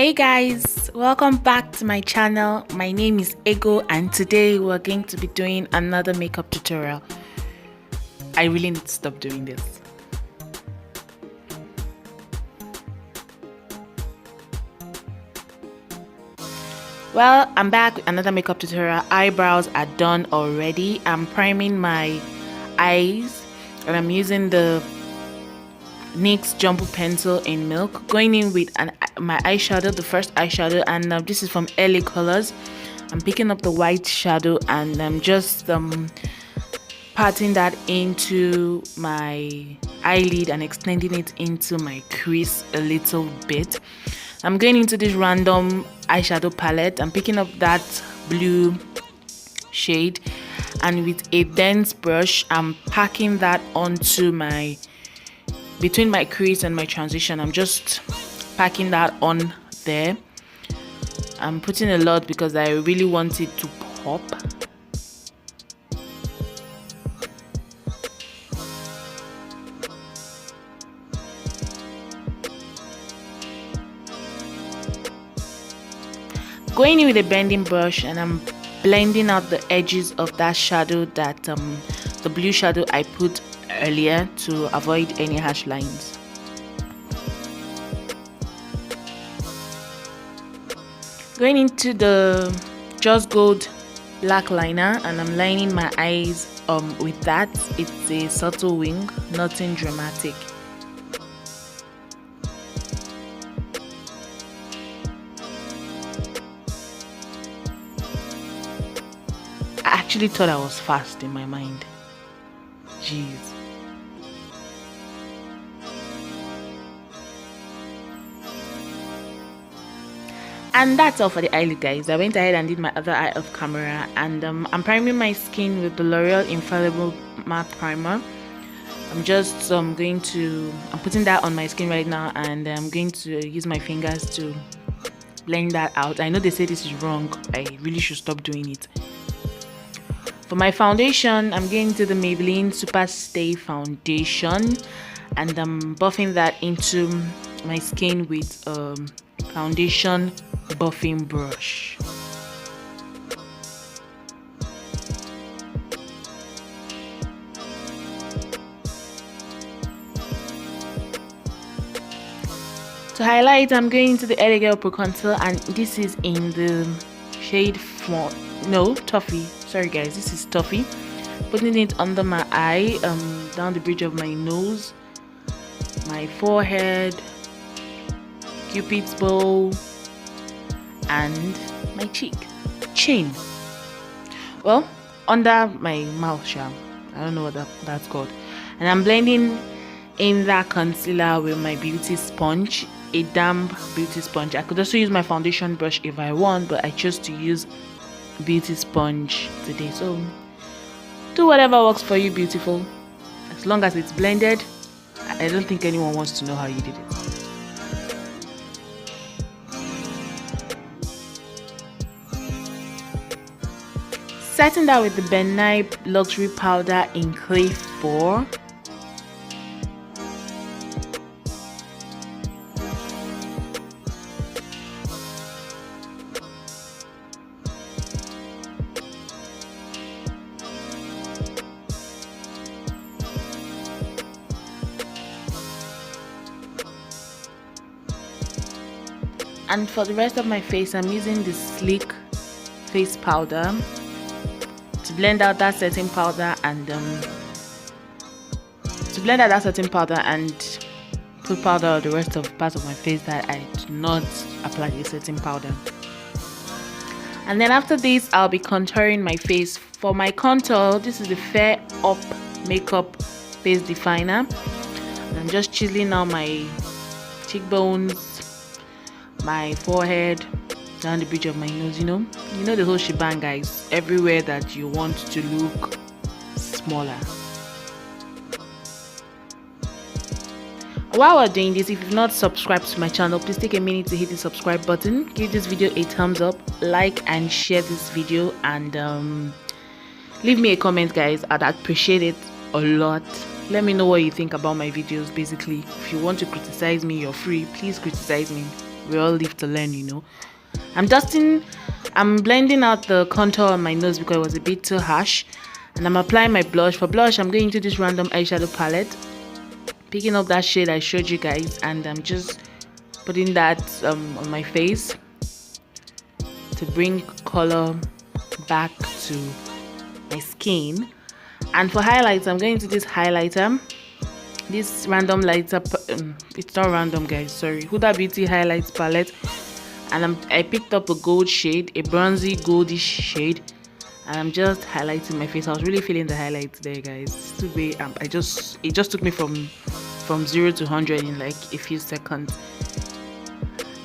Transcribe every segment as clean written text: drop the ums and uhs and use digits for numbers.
Hey guys, welcome back to my channel. My name is Ego and today we're going to be doing another makeup tutorial. I really need to stop doing this. Well, I'm back with another makeup tutorial. Eyebrows are done already. I'm priming my eyes and I'm using the NYX Jumbo Pencil in Milk, going in with my eyeshadow, the first eyeshadow, and this is from LA Colors. I'm picking up the white shadow and I'm just patting that into my eyelid and extending it into my crease a little bit. I'm going into this random eyeshadow palette. I'm picking up that blue shade and with a dense brush I'm packing that onto my between my crease and my transition. I'm just packing that on there. I'm putting a lot because I really want it to pop. Going in with a blending brush and I'm blending out the edges of that shadow, that the blue shadow I put earlier, to avoid any harsh lines. Going into the Just Gold black liner and I'm lining my eyes with that. It's a subtle wing, nothing dramatic. I actually thought I was fast in my mind. Jeez. And that's all for the eyelid, guys. I went ahead and did my other eye off camera, and I'm priming my skin with the L'Oreal Infallible Matte Primer. I'm just I'm putting that on my skin right now, and I'm going to use my fingers to blend that out. I know they say this is wrong. I really should stop doing it. For my foundation, I'm going to the Maybelline Super Stay Foundation, and I'm buffing that into my skin with foundation buffing brush. To highlight, I'm going to the LA Girl Pro Contour, and this is in the shade Toffee. Sorry guys, this is Toffee. Putting it under my eye, down the bridge of my nose, my forehead, Cupid's bow, and my chin. Well, under my mouth, I don't know what that's called. And I'm blending in that concealer with my beauty sponge, a damp beauty sponge. I could also use my foundation brush if I want, but I chose to use beauty sponge today. So do whatever works for you, beautiful. As long as it's blended, I don't think anyone wants to know how you did it. Setting that with the Ben Nye Luxury Powder in Clay 4. And for the rest of my face, I'm using the Sleek face powder to blend out that setting powder and put powder on the rest of parts of my face that I do not apply the setting powder. And then after this, I'll be contouring my face. For my contour, this is the Fair Up Makeup Face Definer. And I'm just chiseling out my cheekbones, my forehead, down the bridge of my nose, you know the whole shebang, guys, everywhere that you want to look smaller. While we're doing this, if you've not subscribed to my channel, please take a minute to hit the subscribe button, give this video a thumbs up, like and share this video, and leave me a comment, guys. I'd appreciate it a lot. Let me know what you think about my videos. Basically, if you want to criticize me, you're free. Please criticize me. we all live to learn, you know. I'm blending out the contour on my nose because it was a bit too harsh, and I'm applying my blush. For blush, I'm going into this random eyeshadow palette, picking up that shade I showed you guys, and I'm just putting that on my face to bring color back to my skin. And for highlights, I'm going to this highlighter, this random lighter, it's not random guys, sorry, Huda Beauty highlights palette, and I picked up a gold shade, a bronzy goldish shade, and I'm just highlighting my face. I was really feeling the highlights there guys. Today it just took me from 0 to 100 in like a few seconds.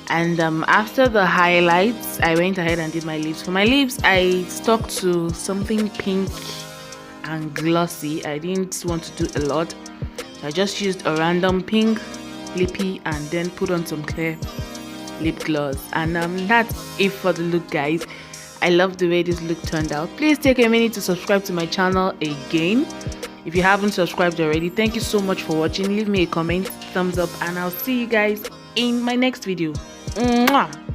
And after the highlights, I went ahead and did my lips. For my lips, I stuck to something pink and glossy. I didn't want to do a lot, so I just used a random pink lippy and then put on some clear lip gloss. And that's it for the look guys. I love the way this look turned out. Please take a minute to subscribe to my channel again if you haven't subscribed already. Thank you so much for watching. Leave me a comment, thumbs up, and I'll see you guys in my next video. Mwah!